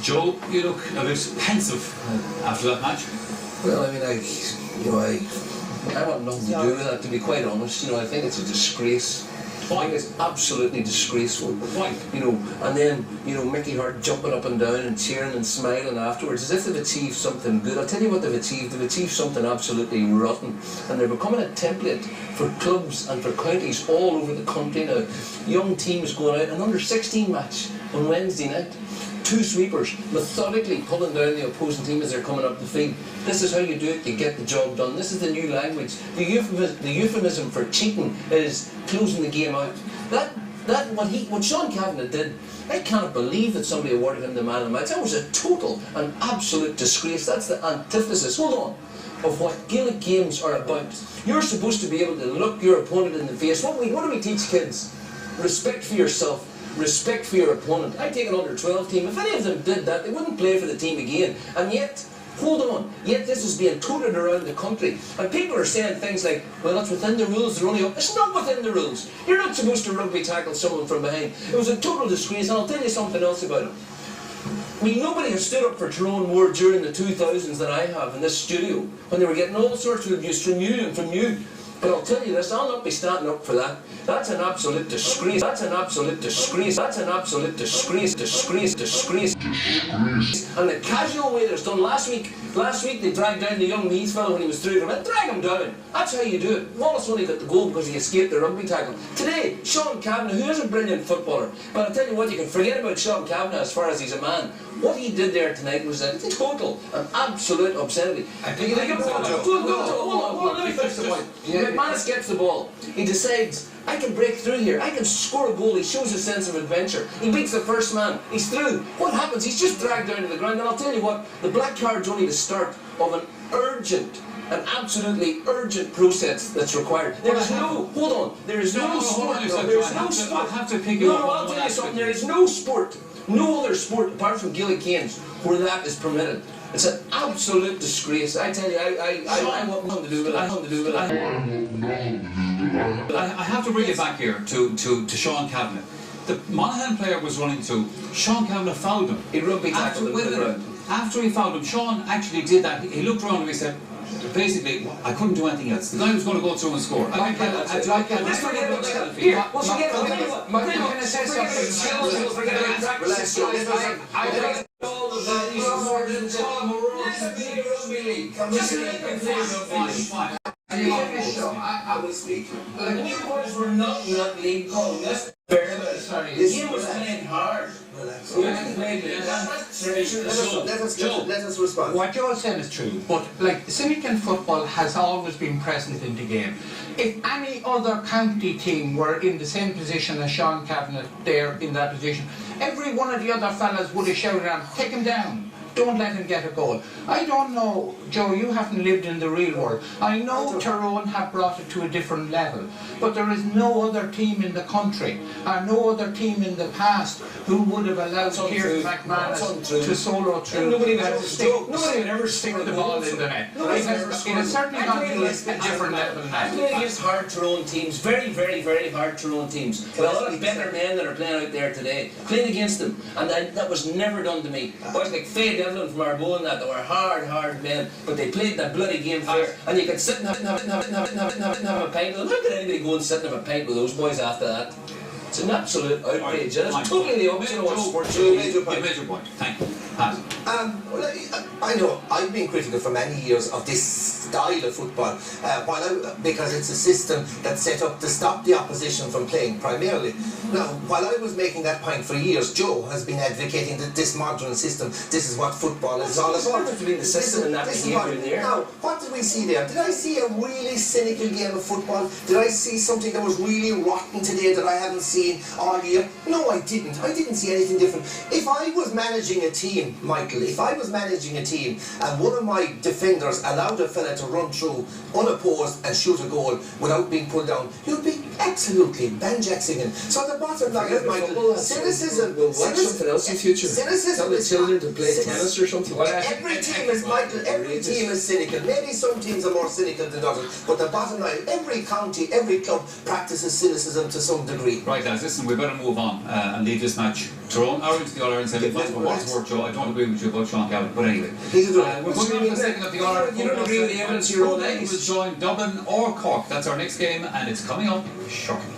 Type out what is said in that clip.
Joe, you look a bit pensive after that match. Well, I mean, I want nothing to do with that, to be quite honest. You know, I think it's a disgrace. Why? I think it's absolutely disgraceful. Why? You know, and then, you know, Mickey Hart jumping up and down and cheering and smiling afterwards as if they've achieved something good. I'll tell you what they've achieved. They've achieved something absolutely rotten. And they're becoming a template for clubs and for counties all over the country now. Young teams going out, an under-16 match on Wednesday night. 2 sweepers methodically pulling down the opposing team as they're coming up the field. This is how you do it, you get the job done. This is the new language. The euphemism for cheating is closing the game out. What Sean Cavanagh did, I cannot believe that somebody awarded him the man of the match. That was a total and absolute disgrace. That's the antithesis, hold on, of what Gaelic games are about. You're supposed to be able to look your opponent in the face. What do we teach kids? Respect for yourself. Respect for your opponent. I take an under-12 team. If any of them did that, they wouldn't play for the team again. And yet, hold on, yet this is being touted around the country. And people are saying things like, well, that's within the rules, they're only up. It's not within the rules. You're not supposed to rugby tackle someone from behind. It was a total disgrace, and I'll tell you something else about it. I mean, nobody has stood up for Tyrone more during the 2000s than I have in this studio, when they were getting all sorts of abuse from you and from you. But I'll tell you this, I'll not be standing up for that. That's an absolute disgrace. That's an absolute disgrace. That's an absolute disgrace. Disgrace. And the casual way that it's done last week they dragged down the young Meath fellow when he was through to him. Drag him down. That's how you do it. Wallace only got the goal because he escaped the rugby tackle. Today, Sean Cavanagh, who is a brilliant footballer, but I'll tell you what, you can forget about Sean Cavanagh as far as he's a man. What he did there tonight was a total and absolute obscenity. Let me finish the point. McManus gets the ball. He decides, I can break through here. I can score a goal. He shows a sense of adventure. He beats the first man. He's through. What happens? He's just dragged down to the ground. And I'll tell you what, the black card's only the start of an absolutely urgent process that's required. There is no, hold on, there is no sport. There is no sport. I'll have to pick you up. No, I'll tell you something. There is no sport, no other sport apart from Gaelic games where that is permitted. It's an absolute disgrace. I tell you, I want nothing to do with it. I have to bring it back here to Sean Cavanagh. The Monaghan player was running to Sean Cavanagh fouled him. He rugby tackled him to the ground. After he fouled him, Sean actually did that. He looked around and he said, basically, I couldn't do anything else. The guy was going to go through and score. I will speak. The new boys were not in that league called this. Sorry. The game was playing hard. Let us respond. What Joe said is true, but like cynical football has always been present in the game. If any other county team were in the same position as Sean Cavanagh there in that position, every one of the other fellas would have shouted at him, take him down. Don't let him get a goal. I don't know, Joe, you haven't lived in the real world. I know Tyrone have brought it to a different level, but there is no other team in the country, and no other team in the past who would have allowed Kieran McManus to solo through. Nobody would ever stick the ball in the net. It has certainly gone to a different level now. I play against hard Tyrone teams, very, very, very hard Tyrone teams. Well, a lot of better men that are playing out there today, playing against them, and that was never done to me. Boys like Faye Devlin from Arbone and that, they were hard men, but they played that bloody game fair, and you could sit and have a pint with them. How could anybody go and sit and have a pint with those boys after that? It's an absolute outrage. It's totally the opposite of what sports do. You made your point. Thank you. Pat. I know I've been critical for many years of this style of football, because it's a system that's set up to stop the opposition from playing primarily. Now, while I was making that point for years, Joe has been advocating that this modern system, this is what football is all about. The system and that behaviour there. Now, what did we see there? Did I see a really cynical game of football? Did I see something that was really rotten today that I haven't seen all year? No, I didn't. I didn't see anything different. If I was managing a team, Michael, if I was managing a team and one of my defenders allowed a fella to run through unopposed and shoot a goal without being pulled down, you'd be absolutely banjaxing. So the bottom line is, Michael, cynicism. We'll watch something else in future. Cynicism Tell the is children to play tennis or something. Every team is, Michael, every team is cynical. Maybe some teams are more cynical than others, but the bottom line, every county, every club practices cynicism to some degree. Right, lads, listen, we better move on and leave this match. Tyrone are into the All-Ireland semi-finals, for what it's worth, Joe. I don't agree with you about Sean Calvin, but anyway. We're going on to the second of the All-Ireland. You don't agree with the evidence of your own eggs? We'll join Dublin or Cork. That's our next game, and it's coming up shortly.